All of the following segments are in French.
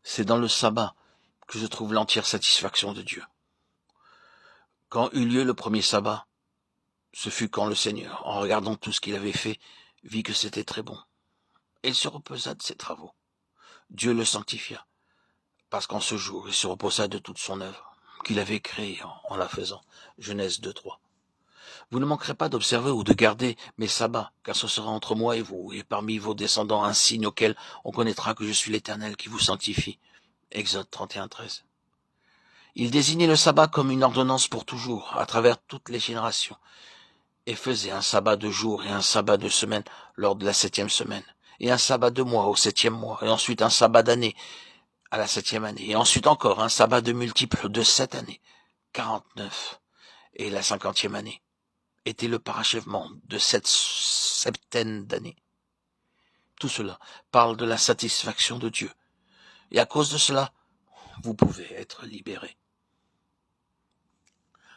C'est dans le sabbat que je trouve l'entière satisfaction de Dieu. Quand eut lieu le premier sabbat, ce fut quand le Seigneur, en regardant tout ce qu'il avait fait, vit que c'était très bon. Et il se reposa de ses travaux. Dieu le sanctifia, parce qu'en ce jour, il se reposa de toute son œuvre, qu'il avait créée en la faisant. Genèse 2:3. Vous ne manquerez pas d'observer ou de garder mes sabbats, car ce sera entre moi et vous, et parmi vos descendants un signe auquel on connaîtra que je suis l'Éternel qui vous sanctifie. Exode 31:13. Il désignait le sabbat comme une ordonnance pour toujours, à travers toutes les générations, et faisait un sabbat de jour et un sabbat de semaine lors de la 7e semaine, et un sabbat de mois au 7e mois, et ensuite un sabbat d'année à la 7e année, et ensuite encore un sabbat de multiple de 7 années, 49, et la 50e année était le parachèvement de cette septaine d'années. Tout cela parle de la satisfaction de Dieu, et à cause de cela, vous pouvez être libérés.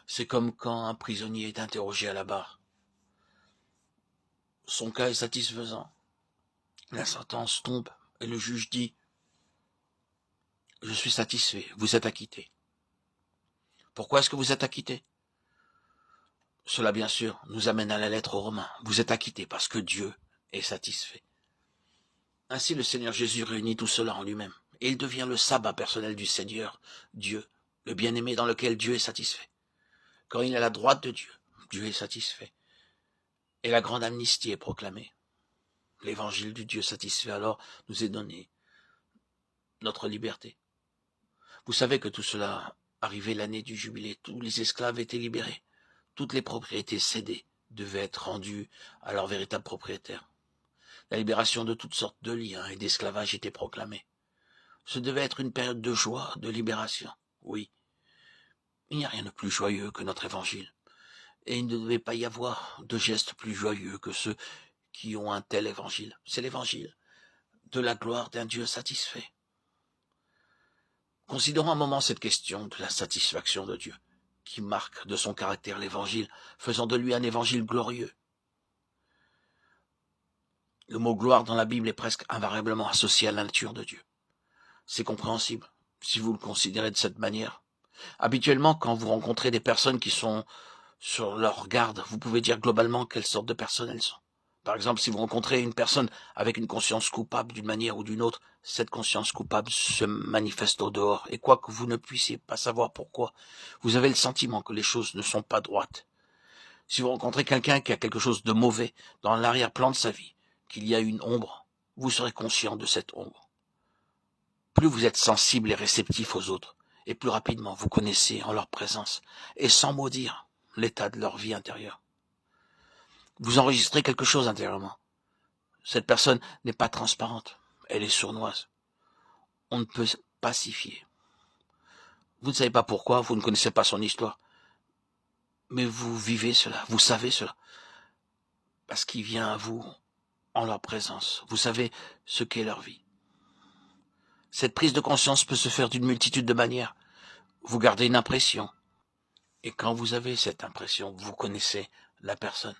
C'est comme quand un prisonnier est interrogé à la barre. Son cas est satisfaisant. La sentence tombe et le juge dit « Je suis satisfait, vous êtes acquitté ». Pourquoi est-ce que vous êtes acquitté? Cela, bien sûr, nous amène à la lettre aux Romains. Vous êtes acquitté parce que Dieu est satisfait. Ainsi, le Seigneur Jésus réunit tout cela en lui-même. Et il devient le sabbat personnel du Seigneur, Dieu, le bien-aimé dans lequel Dieu est satisfait. Quand il est à la droite de Dieu, Dieu est satisfait. Et la grande amnistie est proclamée. L'évangile du Dieu satisfait alors nous est donné notre liberté. Vous savez que tout cela arrivait l'année du jubilé. Tous les esclaves étaient libérés. Toutes les propriétés cédées devaient être rendues à leur véritable propriétaire. La libération de toutes sortes de liens et d'esclavage était proclamée. Ce devait être une période de joie, de libération. Oui, il n'y a rien de plus joyeux que notre évangile. Et il ne devait pas y avoir de gestes plus joyeux que ceux qui ont un tel évangile. C'est l'évangile de la gloire d'un Dieu satisfait. Considérons un moment cette question de la satisfaction de Dieu, qui marque de son caractère l'évangile, faisant de lui un évangile glorieux. Le mot gloire dans la Bible est presque invariablement associé à la nature de Dieu. C'est compréhensible, si vous le considérez de cette manière. Habituellement, quand vous rencontrez des personnes qui sont sur leur garde, vous pouvez dire globalement quelle sorte de personnes elles sont. Par exemple, si vous rencontrez une personne avec une conscience coupable d'une manière ou d'une autre, cette conscience coupable se manifeste au dehors. Et quoi que vous ne puissiez pas savoir pourquoi, vous avez le sentiment que les choses ne sont pas droites. Si vous rencontrez quelqu'un qui a quelque chose de mauvais dans l'arrière-plan de sa vie, qu'il y a une ombre, vous serez conscient de cette ombre. Plus vous êtes sensible et réceptif aux autres, et plus rapidement vous connaissez en leur présence, et sans mot dire, l'état de leur vie intérieure. Vous enregistrez quelque chose intérieurement. Cette personne n'est pas transparente, elle est sournoise. On ne peut pas s'y fier. Vous ne savez pas pourquoi, vous ne connaissez pas son histoire. Mais vous vivez cela, vous savez cela. Parce qu'il vient à vous en leur présence. Vous savez ce qu'est leur vie. Cette prise de conscience peut se faire d'une multitude de manières. Vous gardez une impression. Et quand vous avez cette impression, vous connaissez la personne.